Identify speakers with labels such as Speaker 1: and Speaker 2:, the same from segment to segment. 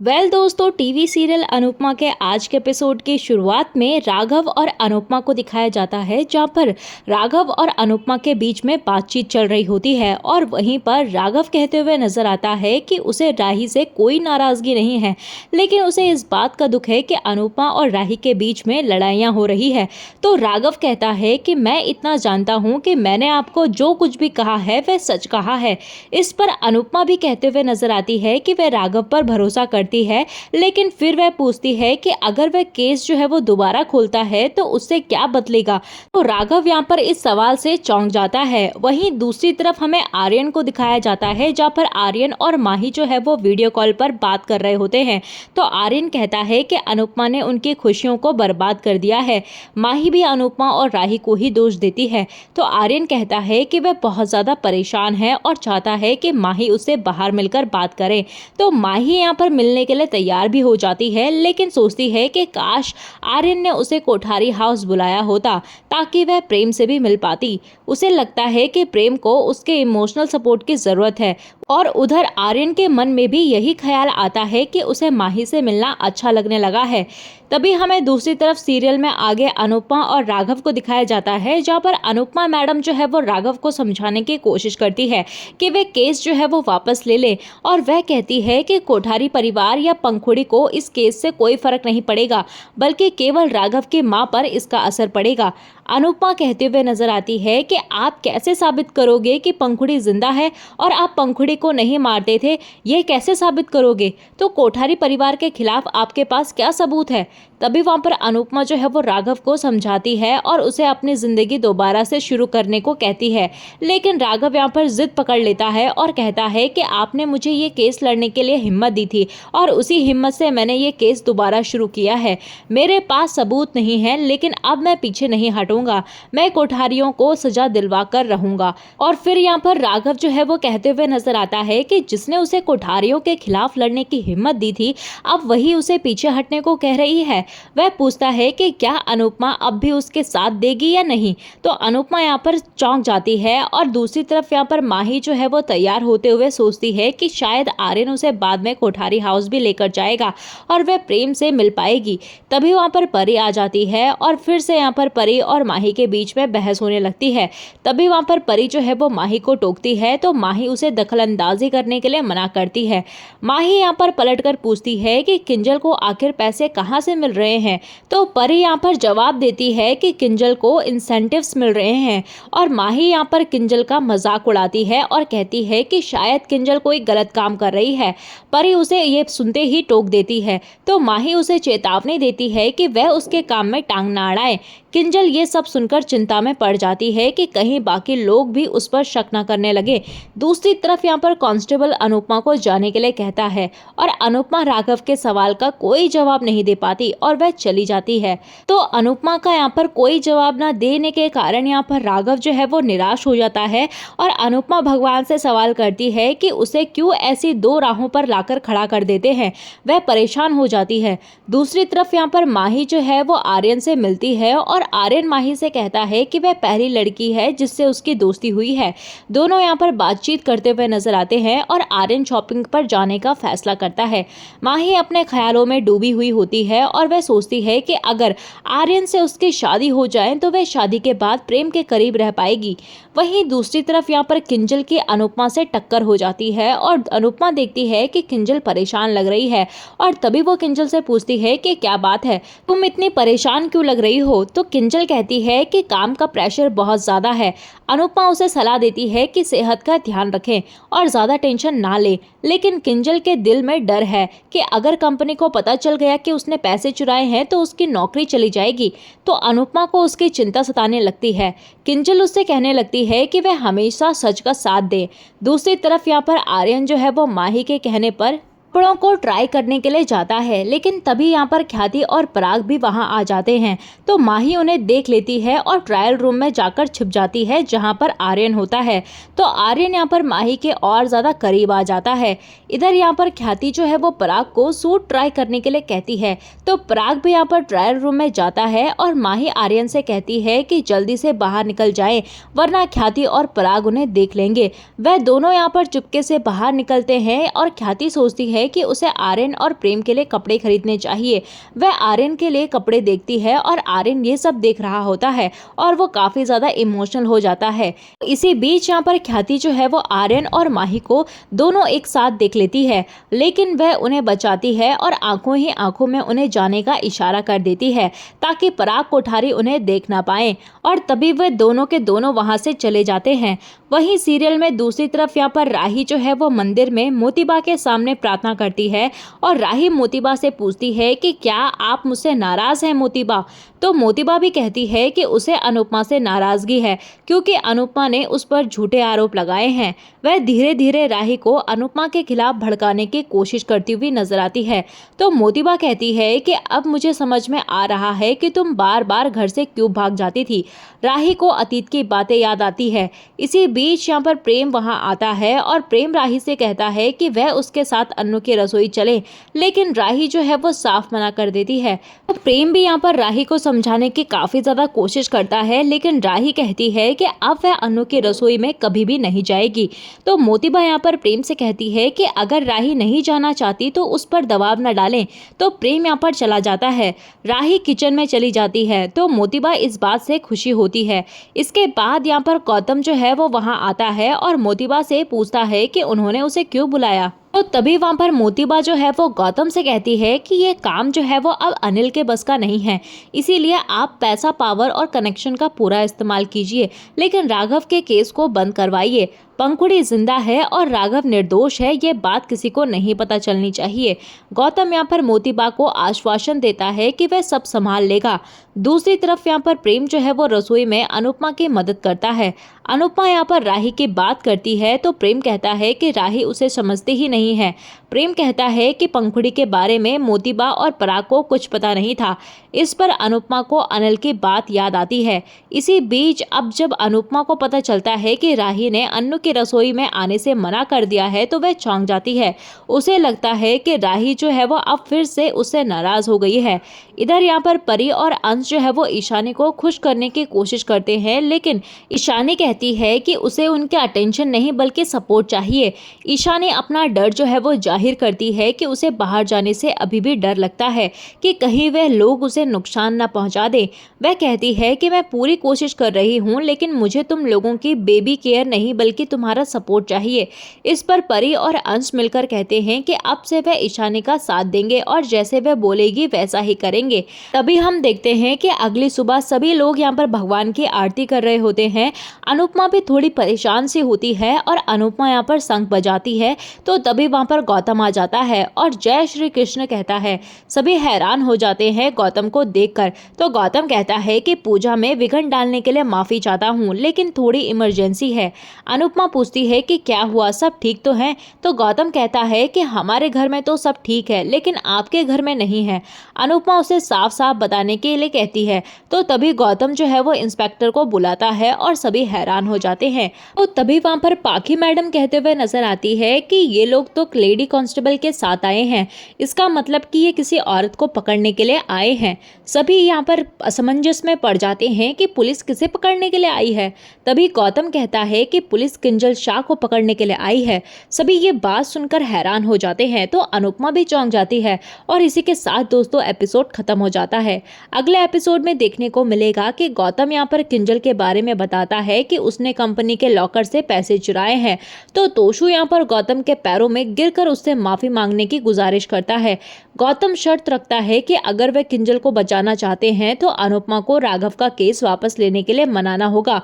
Speaker 1: दोस्तों, TV serial Anupama के आज के एपिसोड की शुरुआत में राघव और अनुपमा को दिखाया जाता है, जहां पर राघव और अनुपमा के बीच में बातचीत चल रही होती है और वहीं पर राघव कहते हुए नजर आता है कि उसे राही से कोई नाराजगी नहीं है, लेकिन उसे इस बात का दुख है कि अनुपमा और राही के बीच में लड़ाइयां हो रही है। तो राघव कहता है कि मैं इतना जानता हूं कि मैंने आपको जो कुछ भी कहा है वह सच कहा है। इस पर अनुपमा भी कहते हुए नजर आती है कि वह राघव पर भरोसा करती है, लेकिन फिर वह पूछती है कि अगर वह केस जो है वो दोबारा खोलता है तो उससे क्या बदलेगा। तो राघव यहाँ पर इस सवाल से चौंक जाता है। वहीं दूसरी तरफ हमें आर्यन को दिखाया जाता है, जहाँ पर आर्यन और माही जो है वो वीडियो कॉल पर बात कर रहे होते हैं। तो आर्यन कहता है कि अनुपमा ने उनकी खुशियों को बर्बाद कर दिया है। माही भी अनुपमा और राही को ही दोष देती है। तो आर्यन कहता है कि वह बहुत ज्यादा परेशान है और चाहता है कि माही उससे बाहर मिलकर बात करे। तो माही यहाँ पर मिलने के लिए तैयार भी हो जाती है, लेकिन सोचती है कि काश आर्यन ने उसे कोठारी हाउस बुलाया होता ताकि वह प्रेम से भी मिल पाती। उसे लगता है कि प्रेम को उसके इमोशनल सपोर्ट की जरूरत है और उधर आर्यन के मन में भी यही ख्याल आता है कि उसे माही से मिलना अच्छा लगने लगा है। तभी हमें दूसरी तरफ सीरियल में आगे अनुपमा और राघव को दिखाया जाता है, जहाँ पर अनुपमा मैडम जो है वो राघव को समझाने की कोशिश करती है कि वे केस जो है वो वापस ले ले, और वह कहती है कि कोठारी परिवार या पंखुड़ी को इस केस से कोई फर्क नहीं पड़ेगा, बल्कि केवल राघव की मां पर इसका असर पड़ेगा। अनुपमा कहते हुए नजर आती है कि आप कैसे साबित करोगे कि पंखुड़ी जिंदा है और आप पंखुड़ी को नहीं मारते थे, यह कैसे साबित करोगे? तो कोठारी परिवार के खिलाफ आपके पास क्या सबूत है? तभी वहां पर अनुपमा जो है वो राघव को समझाती है और उसे अपनी जिंदगी दोबारा से शुरू करने को कहती है, लेकिन राघव यहाँ पर जिद पकड़ लेता है और कहता है कि आपने मुझे ये केस लड़ने के लिए हिम्मत दी थी और उसी हिम्मत से मैंने ये केस दोबारा शुरू किया है। मेरे पास सबूत नहीं है, लेकिन अब मैं पीछे नहीं हटूंगा, मैं कोठारियों को सजा दिलवा कर रहूंगा। और फिर यहाँ पर राघव जो है वो कहते हुए नजर आता है कि जिसने उसे कोठारियों के खिलाफ लड़ने की हिम्मत दी थी, अब वही उसे पीछे हटने को कह रही है। वह पूछता है कि क्या अनुपमा अब भी उसके साथ देगी या नहीं। तो अनुपमा यहाँ पर चौंक जाती है और दूसरी तरफ यहाँ पर माही जो है वो तैयार होते हुए सोचती है कि शायद आर्यन उसे बाद में कोठारी हाउस भी लेकर जाएगा और वह प्रेम से मिल पाएगी। तभी वहाँ पर परी आ जाती है और फिर से यहाँ पर परी और माही के बीच में बहस होने लगती है। तभी वहाँ पर परी जो है वो माही को टोकती है, तो माही उसे दखलंदाजी करने के लिए मना करती है। माही यहाँ पर पलटकर पूछती है कि किंजल को आखिर पैसे कहाँ से मिल रहे हैं। तो परी यहाँ पर जवाब देती है कि किंजल को इंसेंटिव्स मिल रहे हैं, और माही यहाँ पर किंजल का मजाक उड़ाती है और कहती है कि शायद किंजल कोई गलत काम कर रही है। परी उसे ये सुनते ही टोक देती है। तो माही उसे चेतावनी देती है कि वह उसके काम में टांग ना अड़ाए। किंजल ये सब सुनकर चिंता में पड़ जाती है कि कहीं बाकी लोग भी उस पर शक न करने लगे। दूसरी तरफ यहाँ पर कांस्टेबल अनुपमा को जाने के लिए कहता है और अनुपमा राघव के सवाल का कोई जवाब नहीं दे पाती और वह चली जाती है। तो अनुपमा का यहाँ पर कोई जवाब न देने के कारण यहाँ पर राघव जो है वो निराश हो जाता है और अनुपमा भगवान से सवाल करती है कि उसे क्यों ऐसी दो राहों पर लाकर खड़ा कर देते हैं। वह परेशान हो जाती है। दूसरी तरफ यहाँ पर माही जो है वो आर्यन से मिलती है और आर्यन माही से कहता है कि वह पहली लड़की है जिससे उसकी दोस्ती हुई है। दोनों यहाँ पर बातचीत करते हुए नजर आते हैं और आर्यन शॉपिंग पर जाने का फैसला करता है। माही अपने ख्यालों में डूबी हुई होती है और वह सोचती है कि अगर आर्यन से उसकी शादी हो जाए तो वह शादी के बाद प्रेम के करीब रह पाएगी। वहीं दूसरी तरफ यहाँ पर किंजल की अनुपमा से टक्कर हो जाती है और अनुपमा देखती है कि किंजल परेशान लग रही है, और तभी वो किंजल से पूछती है कि क्या बात है, तुम इतनी परेशान क्यों लग रही हो। तो किंजल कहती है कि काम का प्रेशर बहुत ज्यादा है। अनुपमा उसे सलाह देती है कि सेहत का ध्यान रखें और ज्यादा टेंशन ना ले, लेकिन किंजल के दिल में डर है कि अगर कंपनी को पता चल गया कि उसने पैसे चुराए हैं तो उसकी नौकरी चली जाएगी। तो अनुपमा को उसकी चिंता सताने लगती है। किंजल उससे कहने लगती है कि वह हमेशा सच का साथ दे। दूसरी तरफ यहाँ पर आर्यन जो है वो माही के कहने पर कपड़ों को ट्राई करने के लिए जाता है, लेकिन तभी यहाँ पर ख्याति और पराग भी वहां आ जाते हैं। तो माही उन्हें देख लेती है और ट्रायल रूम में जाकर छिप जाती है जहां पर आर्यन होता है। तो आर्यन यहाँ पर माही के और ज्यादा करीब आ जाता है। इधर यहाँ पर ख्याति जो है वो पराग को सूट ट्राई करने के लिए कहती है। तो पराग भी यहाँ पर ट्रायल रूम में जाता है और माही आर्यन से कहती है कि जल्दी से बाहर निकल जाए, वरना ख्याति और पराग उन्हें देख लेंगे। वह दोनों यहाँ पर चुपके से बाहर निकलते हैं और ख्याति सोचती है है कि उसे आर्यन और प्रेम के लिए कपड़े खरीदने चाहिए। वह आर्यन के लिए कपड़े देखती है और आर्यन ये सब देख रहा होता है और वो काफी ज्यादा इमोशनल हो जाता है। इसी बीच यहाँ पर ख्याति जो है वो आर्यन और माही को दोनों एक साथ देख लेती है, लेकिन वह उन्हें बचाती है और आंखों ही आंखों में उन्हें जाने का इशारा कर देती है ताकि पराग कोठारी उन्हें देख ना पाए, और तभी वह दोनों के दोनों वहां से चले जाते हैं। वहीं सीरियल में दूसरी तरफ यहाँ पर राही जो है वो मंदिर में मोतीबा के सामने प्रार्थना करती है और राही मोतीबा से पूछती है कि क्या आप मुझसे नाराज हैं मोतीबा। तो मोतीबा भी कहती है कि उसे अनुपमा से नाराजगी है क्योंकि अनुपमा ने उस पर झूठे आरोप लगाए हैं। वह धीरे धीरे राही को अनुपमा के खिलाफ भड़काने की कोशिश करती हुई नजर आती है। तो मोतीबा कहती है कि अब मुझे समझ में आ रहा है कि तुम बार बार घर से क्यों भाग जाती थी। राही को अतीत की बातें याद आती है। इसी बीच यहाँ पर प्रेम वहां आता है और प्रेम राही से कहता है कि वह उसके साथ अन्नू की रसोई चले, लेकिन राही जो है वो साफ मना कर देती है। तो प्रेम भी यहाँ पर राही को समझाने की काफी ज्यादा कोशिश करता है, लेकिन राही कहती है कि अब वह अन्नू की रसोई में कभी भी नहीं जाएगी। तो मोतीबा यहाँ पर प्रेम से कहती है कि अगर राही नहीं जाना चाहती तो उस पर दबाव न डालें। तो प्रेम यहाँ पर चला जाता है। राही किचन में चली जाती है तो मोतीबा इस बात से खुशी होती है। इसके बाद यहाँ पर गौतम जो है वो वहां आता है और मोतीबा से पूछता है कि उन्होंने उसे क्यों बुलाया। तो तभी वहां पर मोतीबा जो है वो गौतम से कहती है कि ये काम जो है वो अब अनिल के बस का नहीं है, इसीलिए आप पैसा, पावर और कनेक्शन का पूरा इस्तेमाल कीजिए, लेकिन राघव के केस को बंद करवाइए। पंखुड़ी जिंदा है और राघव निर्दोष है, ये बात किसी को नहीं पता चलनी चाहिए। गौतम यहाँ पर मोतीबा को आश्वासन देता है कि वह सब संभाल लेगा। दूसरी तरफ यहाँ पर प्रेम जो है वो रसोई में अनुपमा की मदद करता है। अनुपमा यहाँ पर राही की बात करती है तो प्रेम कहता है कि राही उसे समझती ही नहीं है। प्रेम कहता है कि पंखुड़ी के बारे में मोतीबा और पराग को कुछ पता नहीं था। इस पर अनुपमा को अनिल की बात याद आती है। इसी बीच अब जब अनुपमा को पता चलता है कि राही ने अन्नू की रसोई में आने से मना कर दिया है तो वह चौंक जाती है। उसे लगता है कि राही जो है वो अब फिर से उससे नाराज हो गई है। इधर यहाँ पर परी और अंश जो है वो ईशानी को खुश करने की कोशिश करते हैं, लेकिन ईशानी कहती है कि उसे उनके अटेंशन नहीं बल्कि सपोर्ट चाहिए। ईशानी अपना डर जो है वो जाहिर करती है कि उसे बाहर जाने से अभी भी डर लगता है कि कहीं वह लोग उसे नुकसान न पहुंचा दें। वह कहती है कि मैं पूरी कोशिश कर रही हूं, लेकिन मुझे तुम लोगों की बेबी केयर नहीं बल्कि तुम्हारा सपोर्ट चाहिए। इस पर परी और अंश मिलकर कहते हैं कि अब से वह ईशानी का साथ देंगे और जैसे वह बोलेगी वैसा ही करेंगे। तभी हम देखते हैं कि अगली सुबह सभी लोग यहाँ पर भगवान की आरती कर रहे होते हैं। अनुपमा भी थोड़ी परेशान सी होती है और अनुपमा यहाँ पर शंख बजाती है तो तभी वहाँ पर गौतम आ जाता है और जय श्री कृष्ण कहता है। सभी हैरान हो जाते हैं गौतम को देखकर। तो गौतम कहता है कि पूजा में विघ्न डालने के लिए माफी चाहता हूँ, लेकिन थोड़ी इमरजेंसी है। अनुपमा पूछती है कि क्या हुआ, सब ठीक तो है। तो गौतम कहता है कि हमारे घर में तो सब ठीक है, लेकिन आपके घर में नहीं है। अनुपमा उसे साफ साफ बताने के लिए कहती है। तो तभी गौतम जो है वो इंस्पेक्टर को बुलाता है और सभी हैरान हो जाते हैं। तो तभी वहां पर पाखी मैडम कहते हुए नजर आती है कि ये लोग तो लेडी कांस्टेबल के साथ आए हैं, इसका मतलब कि ये किसी औरत को पकड़ने के लिए आए हैं। सभी यहाँ पर असमंजस में पड़ जाते हैं कि पुलिस किसे पकड़ने के लिए आई है। तभी गौतम कहता है कि पुलिस किंजल शाह को पकड़ने के लिए आई है। सभी ये बात सुनकर हैरान हो जाते हैं तो अनुपमा भी चौंक जाती है और इसी के साथ दोस्तों एपिसोड खत्म हो जाता है। अगले एपिसोड में देखने को मिलेगा कि गौतम यहाँ पर किंजल के बारे में बताता है कि उसने कंपनी के लॉकर से पैसे चुराए हैं। तो तोशु यहाँ पर गौतम के पैरों में गिरकर उससे माफी मांगने की गुजारिश करता है। गौतम शर्त रखता है कि अगर वे किंजल को बचाना चाहते हैं तो अनुपमा को राघव का केस वापस लेने के लिए मनाना होगा।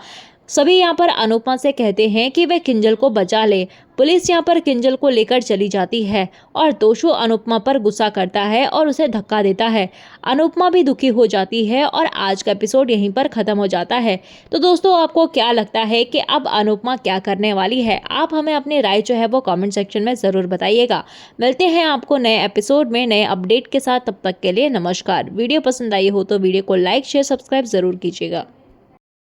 Speaker 1: सभी यहाँ पर अनुपमा से कहते हैं कि वह किंजल को बचा ले। पुलिस यहाँ पर किंजल को लेकर चली जाती है और तोशु अनुपमा पर गुस्सा करता है और उसे धक्का देता है। अनुपमा भी दुखी हो जाती है और आज का एपिसोड यहीं पर खत्म हो जाता है। तो दोस्तों आपको क्या लगता है कि अब अनुपमा क्या करने वाली है? आप हमें अपनी राय जो है वो कमेंट सेक्शन में ज़रूर बताइएगा। मिलते हैं आपको नए एपिसोड में नए अपडेट के साथ, तब तक के लिए नमस्कार। वीडियो पसंद आई हो तो वीडियो को लाइक शेयर सब्सक्राइब ज़रूर कीजिएगा।